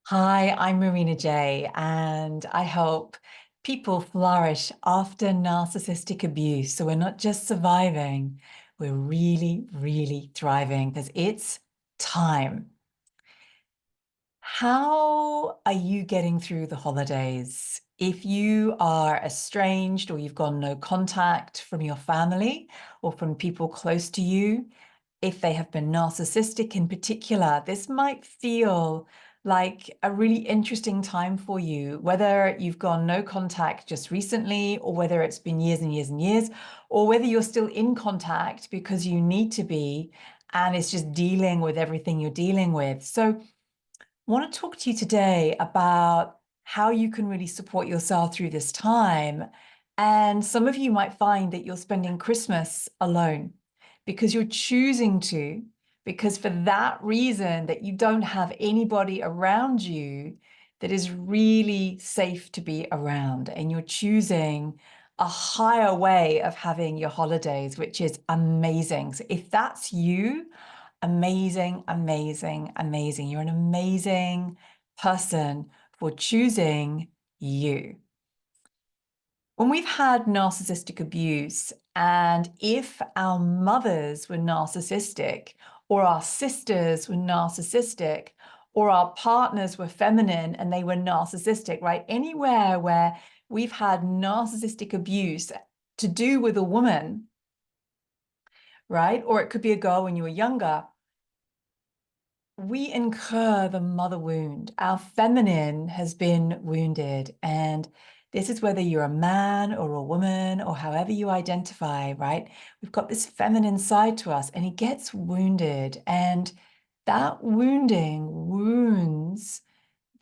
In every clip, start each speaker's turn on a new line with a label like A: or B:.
A: Hi, I'm Marina J, and I help people flourish after narcissistic abuse. So we're not just surviving, we're really, really thriving because it's time. How are you getting through the holidays? If you are estranged or you've got no contact from your family or from people close to you, if they have been narcissistic in particular, this might feel like a really interesting time for you, whether you've gone no contact just recently, or whether it's been years and years and years, or whether you're still in contact because you need to be, and it's just dealing with everything you're dealing with. So I want to talk to you today about how you can really support yourself through this time. And some of you might find that you're spending Christmas alone because you're choosing to, because for that reason that you don't have anybody around you that is really safe to be around. And you're choosing a higher way of having your holidays, which is amazing. So if that's you, amazing, amazing, amazing. You're an amazing person for choosing you. When we've had narcissistic abuse, and if our mothers were narcissistic, or our sisters were narcissistic, or our partners were feminine and they were narcissistic, right? Anywhere where we've had narcissistic abuse to do with a woman, right? Or it could be a girl when you were younger, we incur the mother wound. Our feminine has been wounded. And this is whether you're a man or a woman or however you identify, right? We've got this feminine side to us and it gets wounded. And that wounding wounds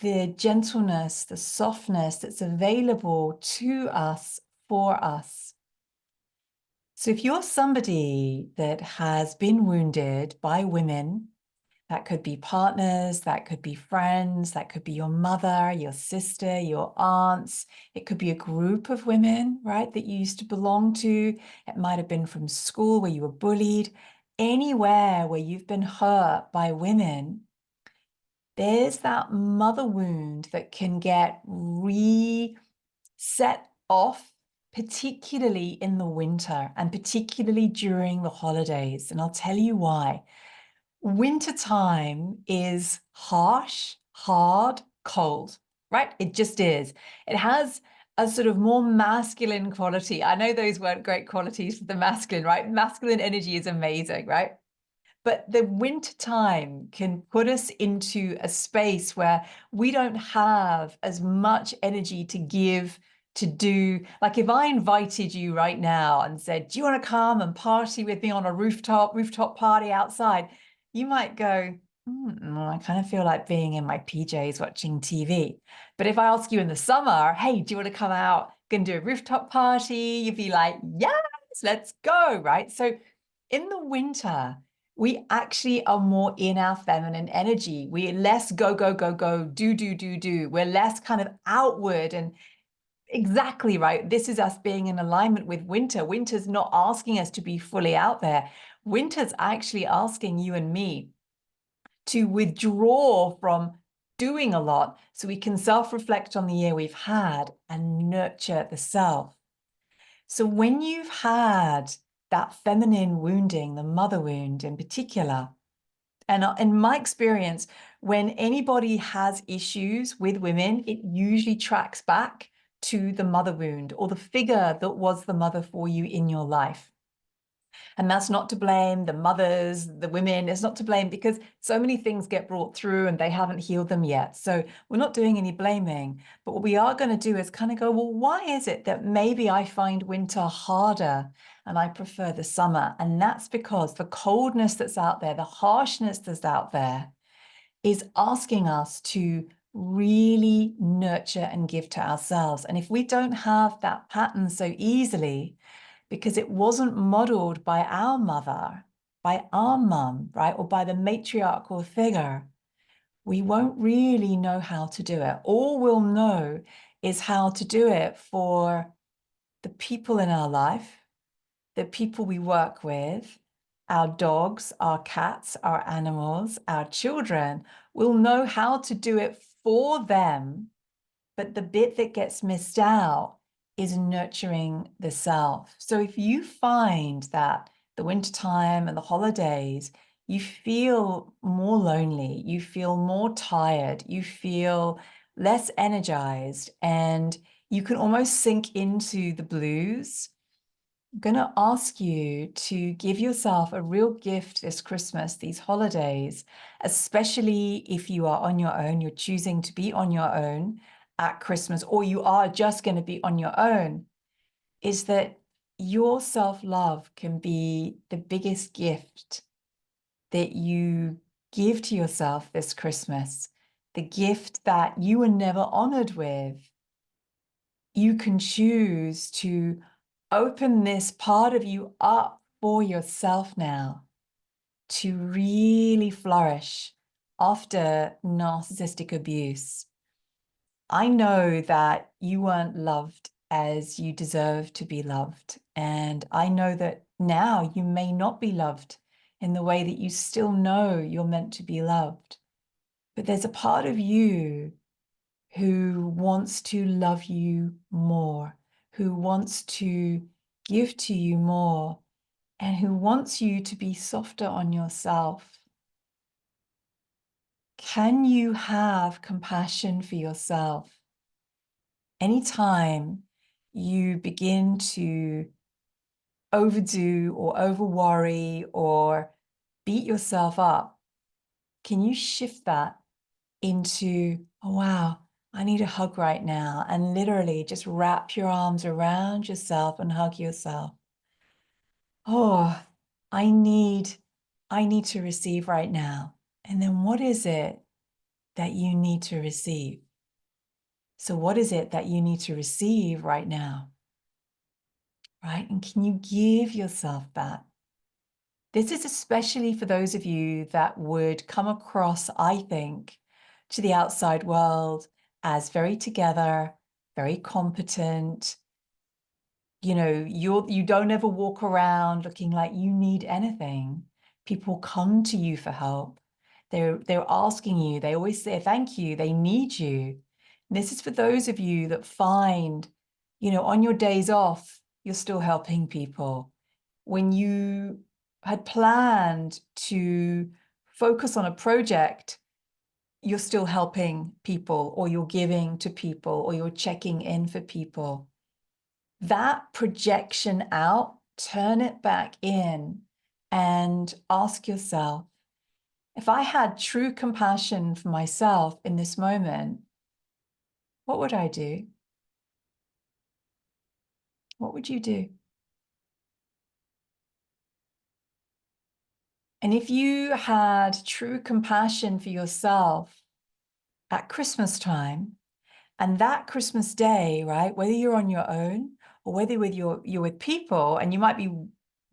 A: the gentleness, the softness that's available to us for us. So if you're somebody that has been wounded by women, that could be partners, that could be friends, that could be your mother, your sister, your aunts. It could be a group of women, right, that you used to belong to. It might have been from school where you were bullied. Anywhere where you've been hurt by women, there's that mother wound that can get reset off, particularly in the winter and particularly during the holidays. And I'll tell you why. Wintertime is harsh, hard, cold, right? It just is. It has a sort of more masculine quality. I know those weren't great qualities for the masculine, right? Masculine energy is amazing, right? But the winter time can put us into a space where we don't have as much energy to give, to do. Like if I invited you right now and said, do you want to come and party with me on a rooftop party outside? You might go, I kind of feel like being in my PJs watching TV. But if I ask you in the summer, hey, do you want to come out, gonna do a rooftop party? You'd be like, yes, let's go, right? So in the winter, we actually are more in our feminine energy. We're less go, go, go, go, do, do, do, do. We're less kind of outward and exactly right. This is us being in alignment with winter. Winter's not asking us to be fully out there. Winter's actually asking you and me to withdraw from doing a lot so we can self-reflect on the year we've had and nurture the self. So when you've had that feminine wounding, the mother wound in particular, and in my experience, when anybody has issues with women, it usually tracks back to the mother wound or the figure that was the mother for you in your life. And that's not to blame the mothers, the women, it's not to blame because so many things get brought through and they haven't healed them yet. So we're not doing any blaming. But what we are going to do is kind of go, well, why is it that maybe I find winter harder and I prefer the summer? And that's because the coldness that's out there, the harshness that's out there is asking us to really nurture and give to ourselves. And if we don't have that pattern so easily, because it wasn't modeled by our mother, by our mum, right? Or by the matriarchal figure, we won't really know how to do it. All we'll know is how to do it for the people in our life, the people we work with, our dogs, our cats, our animals, our children. We'll know how to do it for them, but the bit that gets missed out is nurturing the self. So if you find that the wintertime and the holidays, you feel more lonely, you feel more tired, you feel less energized, and you can almost sink into the blues, I'm going to ask you to give yourself a real gift this Christmas, these holidays, especially if you are on your own, you're choosing to be on your own at Christmas, or you are just going to be on your own, is that your self-love can be the biggest gift that you give to yourself this Christmas, the gift that you were never honored with. You can choose to open this part of you up for yourself now to really flourish after narcissistic abuse. I know that you weren't loved as you deserve to be loved. And I know that now you may not be loved in the way that you still know you're meant to be loved. But there's a part of you who wants to love you more, who wants to give to you more, and who wants you to be softer on yourself. Can you have compassion for yourself? Anytime you begin to overdo or over worry or beat yourself up, can you shift that into, oh, wow, I need a hug right now, and literally just wrap your arms around yourself and hug yourself. Oh, I need to receive right now. And then what is it that you need to receive? So what is it that you need to receive right now? Right? And can you give yourself that? This is especially for those of you that would come across, I think, to the outside world as very together, very competent. You know, you don't ever walk around looking like you need anything. People come to you for help. They're asking you. They always say thank you. They need you. And this is for those of you that find, you know, on your days off, you're still helping people. When you had planned to focus on a project, you're still helping people, or you're giving to people, or you're checking in for people. That projection out, turn it back in and ask yourself, if I had true compassion for myself in this moment, what would I do? What would you do? And if you had true compassion for yourself at Christmas time, and that Christmas day, right, whether you're on your own or whether you're with people, and you might be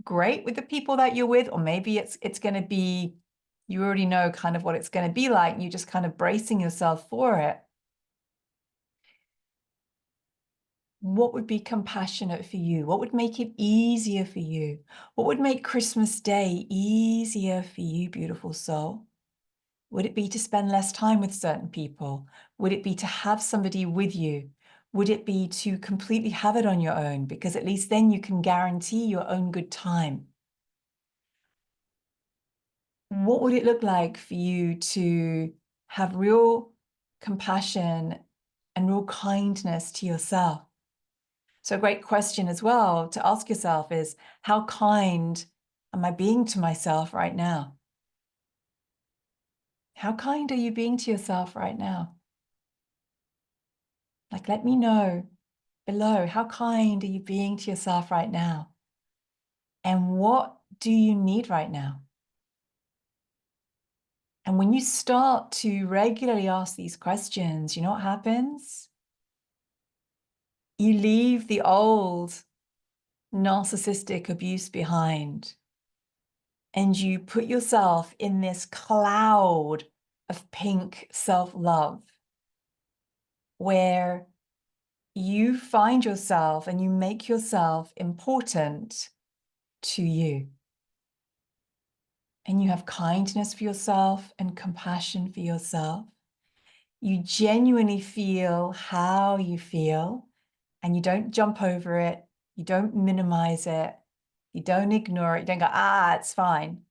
A: great with the people that you're with, or maybe it's going to be, you already know kind of what it's going to be like, and you're just kind of bracing yourself for it. What would be compassionate for you? What would make it easier for you? What would make Christmas Day easier for you, beautiful soul? Would it be to spend less time with certain people? Would it be to have somebody with you? Would it be to completely have it on your own? Because at least then you can guarantee your own good time. What would it look like for you to have real compassion and real kindness to yourself? So a great question as well to ask yourself is, how kind am I being to myself right now? How kind are you being to yourself right now? Like, let me know below, how kind are you being to yourself right now? And what do you need right now? And when you start to regularly ask these questions, you know what happens? You leave the old narcissistic abuse behind, and you put yourself in this cloud of pink self-love where you find yourself and you make yourself important to you. And you have kindness for yourself and compassion for yourself. You genuinely feel how you feel, and you don't jump over it. You don't minimize it. You don't ignore it. You don't go, it's fine.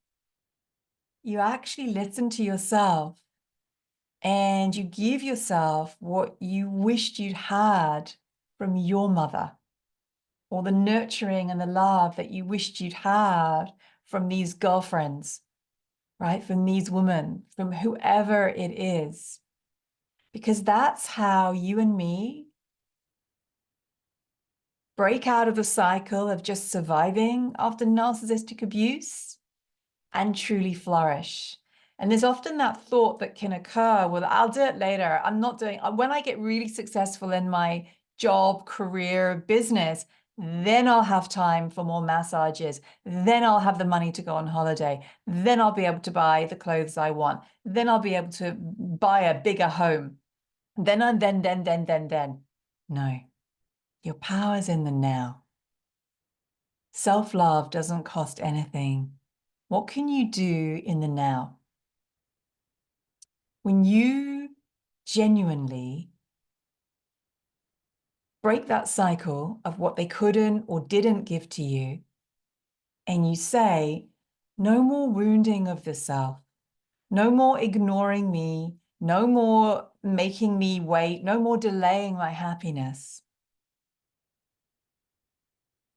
A: You actually listen to yourself and you give yourself what you wished you'd had from your mother, or the nurturing and the love that you wished you'd had from these girlfriends, right? From these women, from whoever it is. Because that's how you and me break out of the cycle of just surviving after narcissistic abuse and truly flourish. And there's often that thought that can occur, well, I'll do it later. I'm not doing, when I get really successful in my job, career, business, then I'll have time for more massages. Then I'll have the money to go on holiday. Then I'll be able to buy the clothes I want. Then I'll be able to buy a bigger home. Then. No, your power's in the now. Self-love doesn't cost anything. What can you do in the now? When you genuinely break that cycle of what they couldn't or didn't give to you, and you say, no more wounding of the self, no more ignoring me, no more making me wait, no more delaying my happiness.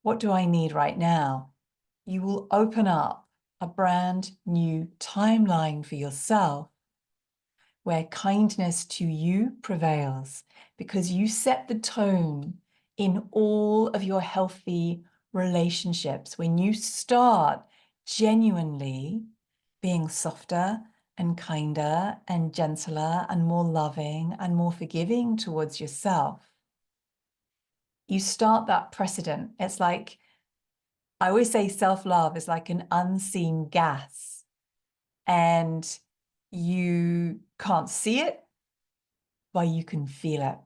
A: What do I need right now? You will open up a brand new timeline for yourself where kindness to you prevails, because you set the tone in all of your healthy relationships. When you start genuinely being softer and kinder and gentler and more loving and more forgiving towards yourself, you start that precedent. It's like, I always say self-love is like an unseen gas, and you can't see it, but you can feel it.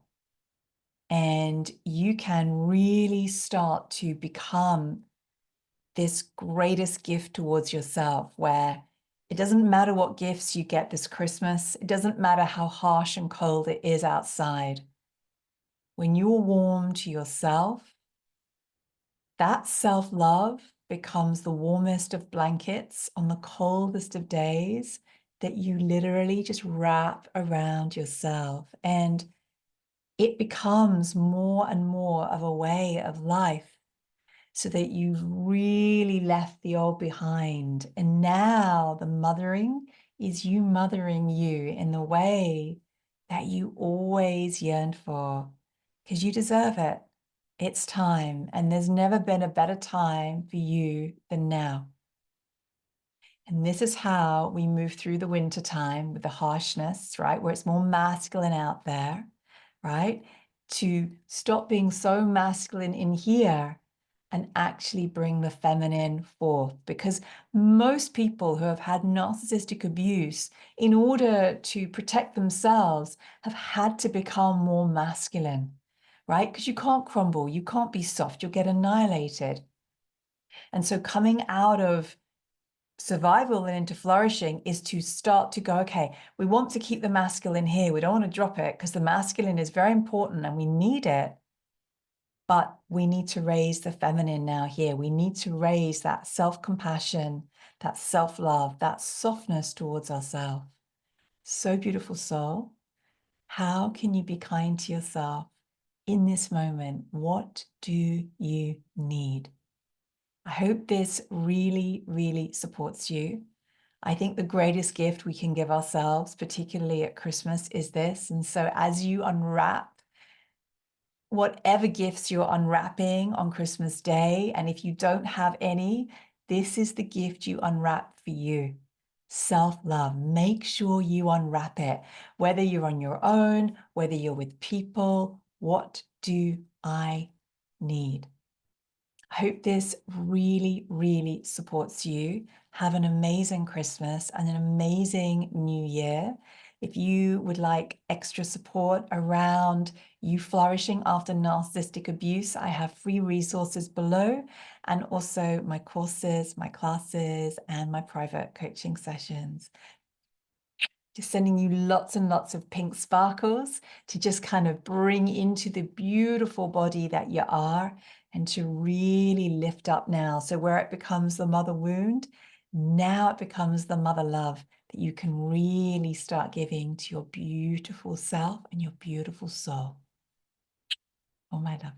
A: And you can really start to become this greatest gift towards yourself, where it doesn't matter what gifts you get this Christmas. It doesn't matter how harsh and cold it is outside. When you're warm to yourself, that self-love becomes the warmest of blankets on the coldest of days that you literally just wrap around yourself. And it becomes more and more of a way of life, so that you've really left the old behind. And now the mothering is you mothering you in the way that you always yearned for, because you deserve it. It's time, and there's never been a better time for you than now. And this is how we move through the winter time with the harshness, right? Where it's more masculine out there, right? To stop being so masculine in here and actually bring the feminine forth. Because most people who have had narcissistic abuse, in order to protect themselves, have had to become more masculine, right? Because you can't crumble, you can't be soft, you'll get annihilated. And so coming out of survival and into flourishing is to start to go, okay, we want to keep the masculine here. We don't want to drop it, because the masculine is very important and we need it. But we need to raise the feminine now here. We need to raise that self-compassion, that self-love, that softness towards ourselves. So beautiful, soul. How can you be kind to yourself in this moment? What do you need? I hope this really, really supports you. I think the greatest gift we can give ourselves, particularly at Christmas, is this. And so as you unwrap whatever gifts you're unwrapping on Christmas Day, and if you don't have any, this is the gift you unwrap for you. Self-love. Make sure you unwrap it, whether you're on your own, whether you're with people. What do I need? I hope this really, really supports you. Have an amazing Christmas and an amazing New Year. If you would like extra support around you flourishing after narcissistic abuse, I have free resources below, and also my courses, my classes, and my private coaching sessions. Just sending you lots and lots of pink sparkles to just kind of bring into the beautiful body that you are and to really lift up now. So where it becomes the mother wound, now it becomes the mother love that you can really start giving to your beautiful self and your beautiful soul. Oh, my love.